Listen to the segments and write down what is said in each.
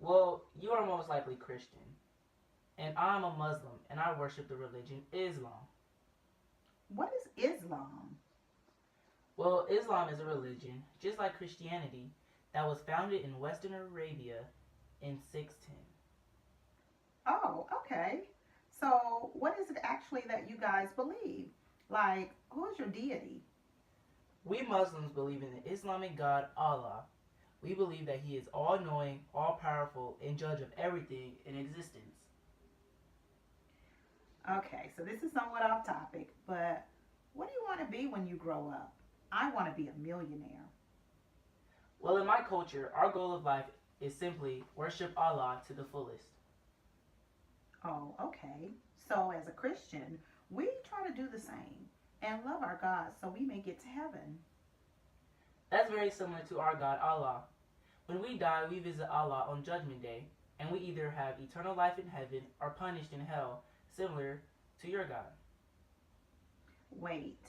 Well, you are most likely Christian, and I'm a Muslim, and I worship the religion Islam. What is Islam? Well, Islam is a religion, just like Christianity, that was founded in Western Arabia in 610. Oh, okay. So, what is it actually that you guys believe? Like, who is your deity? We Muslims believe in the Islamic God Allah. We believe that He is all knowing, all powerful, and judge of everything in existence. Okay, so this is somewhat off topic, but what do you want to be when you grow up? I want to be a millionaire. Well, in my culture, our goal of life is simply worship Allah to the fullest. Oh, okay. So, as a Christian, we try to do the same and love our God so we may get to heaven. That's very similar to our God Allah. When we die, we visit Allah on Judgment Day, and we either have eternal life in heaven or punished in hell, similar to your God. Wait.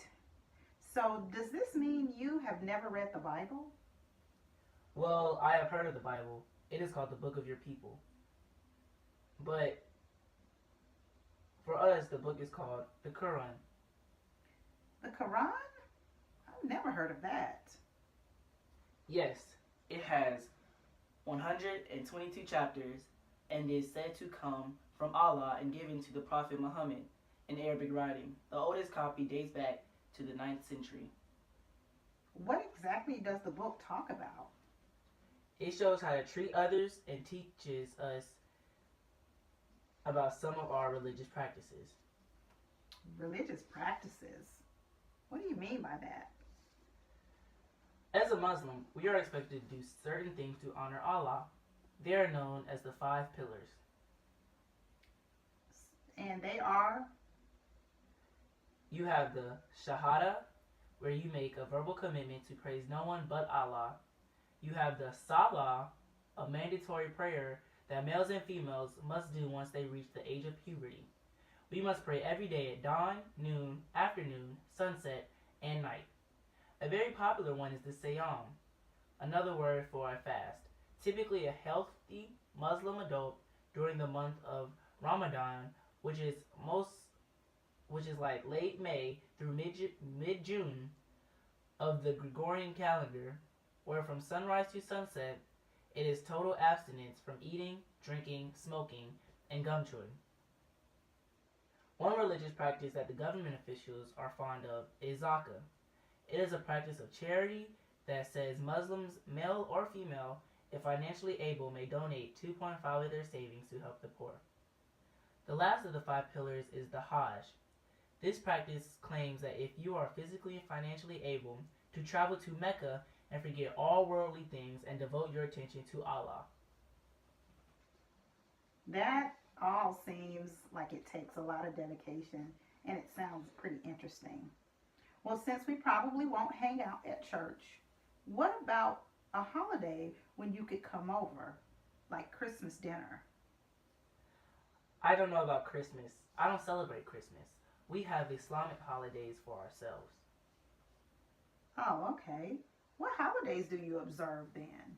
So, does this mean you have never read the Bible? Well, I have heard of the Bible. It is called the Book of Your People. But for us, the book is called the Quran. The Quran? I've never heard of that. Yes, it has 122 chapters and is said to come from Allah and given to the Prophet Muhammad in Arabic writing. The oldest copy dates back to the 9th century. What exactly does the book talk about? It shows how to treat others and teaches us about some of our religious practices. Religious practices. What do you mean by that? As a Muslim, we are expected to do certain things to honor Allah. They are known as the five pillars. And they are? You have the Shahada, where you make a verbal commitment to praise no one but Allah. You have the Salah, a mandatory prayer that males and females must do once they reach the age of puberty. We must pray every day at dawn, noon, afternoon, sunset, and night. A very popular one is the Sayyam, another word for a fast. Typically a healthy Muslim adult during the month of Ramadan, which is most which is like late May through mid June of the Gregorian calendar, where from sunrise to sunset it is total abstinence from eating, drinking, smoking, and gum chewing. One religious practice that the government officials are fond of is zakah. It is a practice of charity that says Muslims, male or female, if financially able, may donate 2.5 of their savings to help the poor. The last of the five pillars is the Hajj. This practice claims that if you are physically and financially able to travel to Mecca and forget all worldly things and devote your attention to Allah. That all seems like it takes a lot of dedication and it sounds pretty interesting. Well, since we probably won't hang out at church, what about a holiday when you could come over, like Christmas dinner? I don't know about Christmas. I don't celebrate Christmas. We have Islamic holidays for ourselves. Oh, okay. What holidays do you observe then?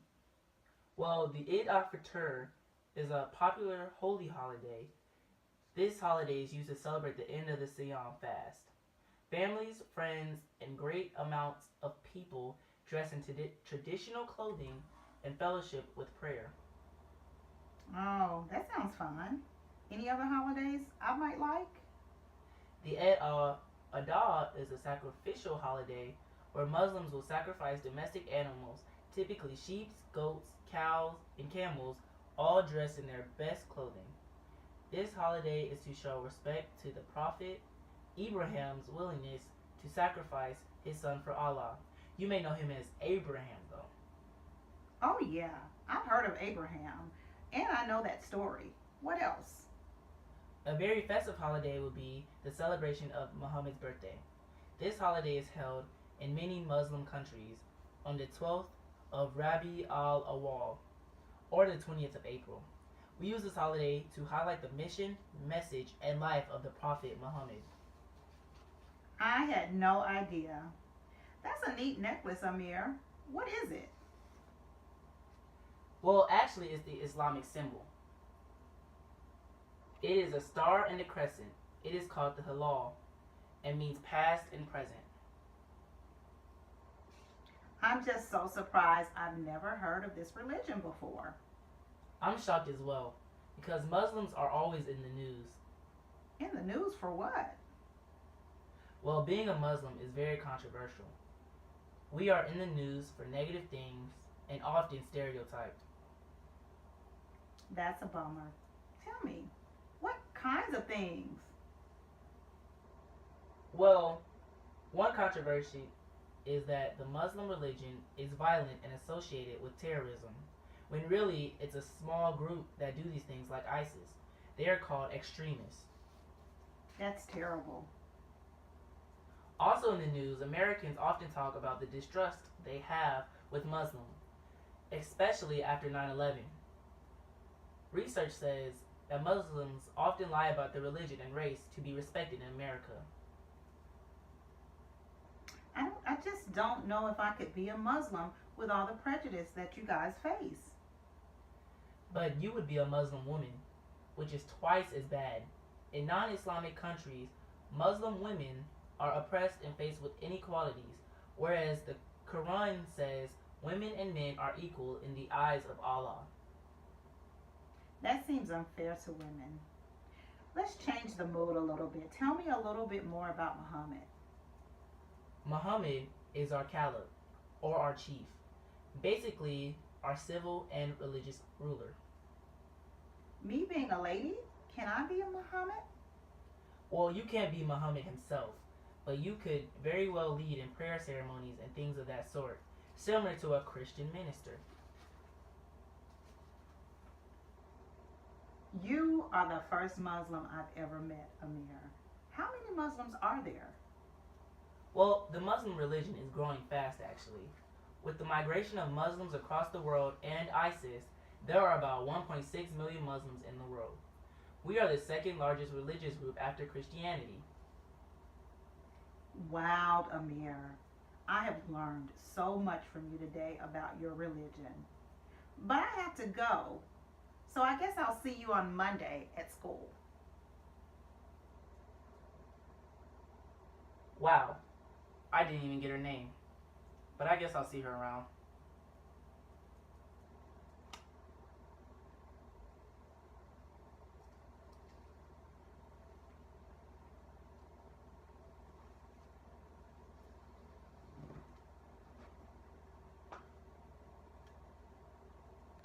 Well, the Eid al-Fitr is a popular holy holiday. This holiday is used to celebrate the end of the Siyam fast. Families, friends, and great amounts of people dress in traditional clothing and fellowship with prayer. Oh, that sounds fun. Any other holidays I might like? The Eid al-Adha is a sacrificial holiday where Muslims will sacrifice domestic animals, typically sheep, goats, cows, and camels, all dressed in their best clothing. This holiday is to show respect to the Prophet Abraham's willingness to sacrifice his son for Allah. You may know him as Abraham, though. Oh, yeah. I've heard of Abraham, and I know that story. What else? A very festive holiday would be the celebration of Muhammad's birthday. This holiday is held in many Muslim countries on the 12th of Rabi al-Awwal, or the 20th of April. We use this holiday to highlight the mission, message, and life of the Prophet Muhammad. I had no idea. That's a neat necklace, Amir. What is it? Well, actually, it's the Islamic symbol. It is a star and a crescent. It is called the Hilal and means past and present. I'm just so surprised. I've never heard of this religion before. I'm shocked as well because Muslims are always in the news. In the news for what? Well, being a Muslim is very controversial. We are in the news for negative things and often stereotyped. That's a bummer. Tell me, what kinds of things? Well, one controversy is that the Muslim religion is violent and associated with terrorism, when really it's a small group that do these things like ISIS. They are called extremists. That's terrible. Also in the news, Americans often talk about the distrust they have with Muslims, especially after 9/11. Research says that Muslims often lie about their religion and race to be respected in America. I just don't know if I could be a Muslim with all the prejudice that you guys face. But you would be a Muslim woman, which is twice as bad. In non Islamic countries, Muslim women are oppressed and faced with inequalities, whereas the Quran says women and men are equal in the eyes of Allah. That seems unfair to women. Let's change the mood a little bit. Tell me a little bit more about Muhammad. Muhammad is our caliph, or our chief, basically our civil and religious ruler. Me being a lady, can I be a Muhammad? Well, you can't be Muhammad himself, but you could very well lead in prayer ceremonies and things of that sort, similar to a Christian minister. You are the first Muslim I've ever met, Amir. How many Muslims are there? Well, the Muslim religion is growing fast actually. With the migration of Muslims across the world and ISIS, there are about 1.6 million Muslims in the world. We are the second largest religious group after Christianity. Wow, Amir. I have learned so much from you today about your religion. But I have to go. So I guess I'll see you on Monday at school. Wow, I didn't even get her name. But I guess I'll see her around.